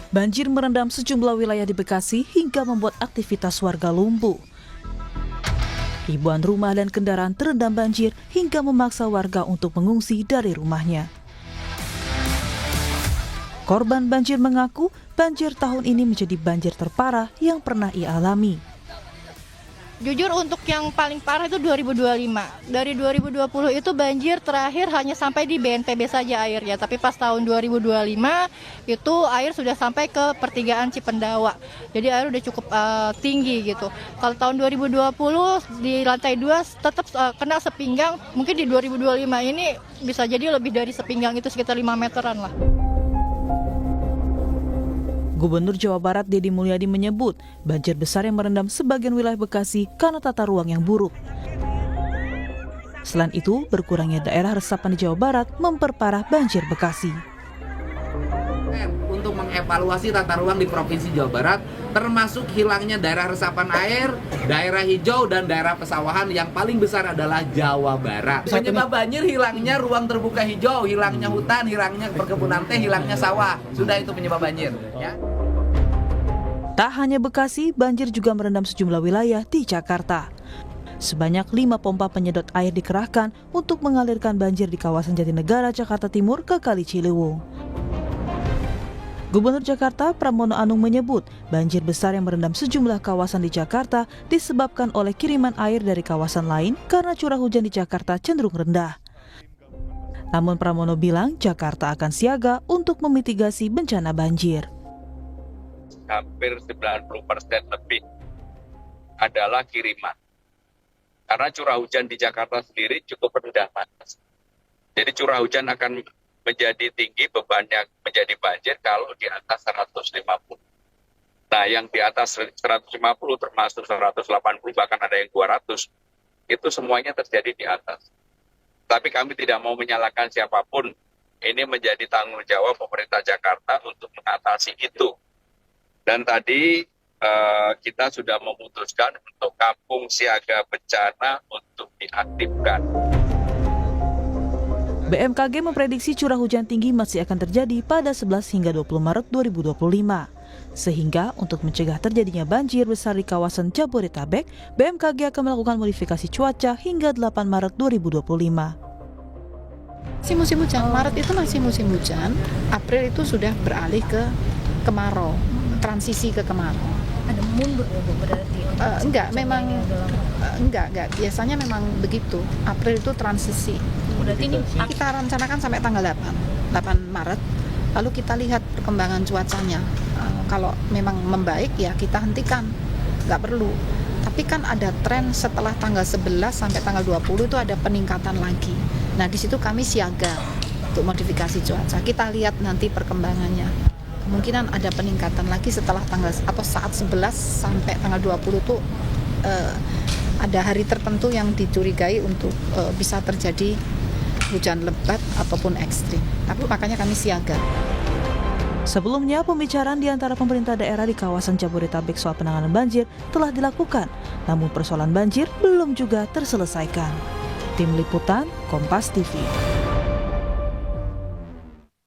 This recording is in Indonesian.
Banjir merendam sejumlah wilayah di Bekasi hingga membuat aktivitas warga lumpuh. Ribuan rumah dan kendaraan terendam banjir hingga memaksa warga untuk mengungsi dari rumahnya. Korban banjir mengaku banjir tahun ini menjadi banjir terparah yang pernah ia alami. Jujur untuk yang paling parah itu 2025. Dari 2020 itu banjir terakhir hanya sampai di BNPB saja airnya. Tapi pas tahun 2025 itu air sudah sampai ke pertigaan Cipendawa. Jadi air udah cukup tinggi gitu. Kalau tahun 2020 di lantai 2 tetap kena sepinggang. Mungkin di 2025 ini bisa jadi lebih dari sepinggang, itu sekitar 5 meteran lah. Gubernur Jawa Barat Deddy Mulyadi menyebut banjir besar yang merendam sebagian wilayah Bekasi karena tata ruang yang buruk. Selain itu, berkurangnya daerah resapan di Jawa Barat memperparah banjir Bekasi. Untuk mengevaluasi tata ruang di Provinsi Jawa Barat, termasuk hilangnya daerah resapan air, daerah hijau, dan daerah pesawahan, yang paling besar adalah Jawa Barat. Penyebab banjir hilangnya ruang terbuka hijau, hilangnya hutan, hilangnya perkebunan teh, hilangnya sawah. Sudah itu penyebab banjir. Ya. Tak hanya Bekasi, banjir juga merendam sejumlah wilayah di Jakarta. Sebanyak 5 pompa penyedot air dikerahkan untuk mengalirkan banjir di kawasan Jatinegara, Jakarta Timur ke Kali Ciliwung. Gubernur Jakarta Pramono Anung menyebut banjir besar yang merendam sejumlah kawasan di Jakarta disebabkan oleh kiriman air dari kawasan lain karena curah hujan di Jakarta cenderung rendah. Namun Pramono bilang Jakarta akan siaga untuk memitigasi bencana banjir. Hampir 90% lebih adalah kiriman. Karena curah hujan di Jakarta sendiri cukup rendah, Mas. Jadi curah hujan akan menjadi tinggi, bebannya menjadi banjir kalau di atas 150. Nah, yang di atas 150 termasuk 180, bahkan ada yang 200, itu semuanya terjadi di atas. Tapi kami tidak mau menyalahkan siapapun. Ini menjadi tanggung jawab pemerintah Jakarta untuk mengatasi itu. Dan tadi kita sudah memutuskan untuk kampung siaga bencana untuk diaktifkan. BMKG memprediksi curah hujan tinggi masih akan terjadi pada 11 hingga 20 Maret 2025. Sehingga untuk mencegah terjadinya banjir besar di kawasan Jabodetabek, BMKG akan melakukan modifikasi cuaca hingga 8 Maret 2025. Musim hujan, Maret itu masih musim hujan, April itu sudah beralih ke kemarau, transisi ke kemarau. Ada mundur ya Bu berarti? Enggak, memang enggak. Biasanya memang begitu. April itu transisi. Berarti ini Kita rencanakan sampai tanggal 8 Maret. Lalu kita lihat perkembangan cuacanya. Kalau memang membaik ya kita hentikan. Enggak perlu. Tapi kan ada tren setelah tanggal 11 sampai tanggal 20 itu ada peningkatan lagi. Nah, di situ kami siaga untuk modifikasi cuaca. Kita lihat nanti perkembangannya. Kemungkinan ada peningkatan lagi setelah tanggal atau saat 11 sampai tanggal 20 itu ada hari tertentu yang dicurigai untuk bisa terjadi hujan lebat ataupun ekstrim. Tapi makanya kami siaga. Sebelumnya, pembicaraan di antara pemerintah daerah di kawasan Jabodetabek soal penanganan banjir telah dilakukan, namun persoalan banjir belum juga terselesaikan. Tim Liputan, Kompas TV.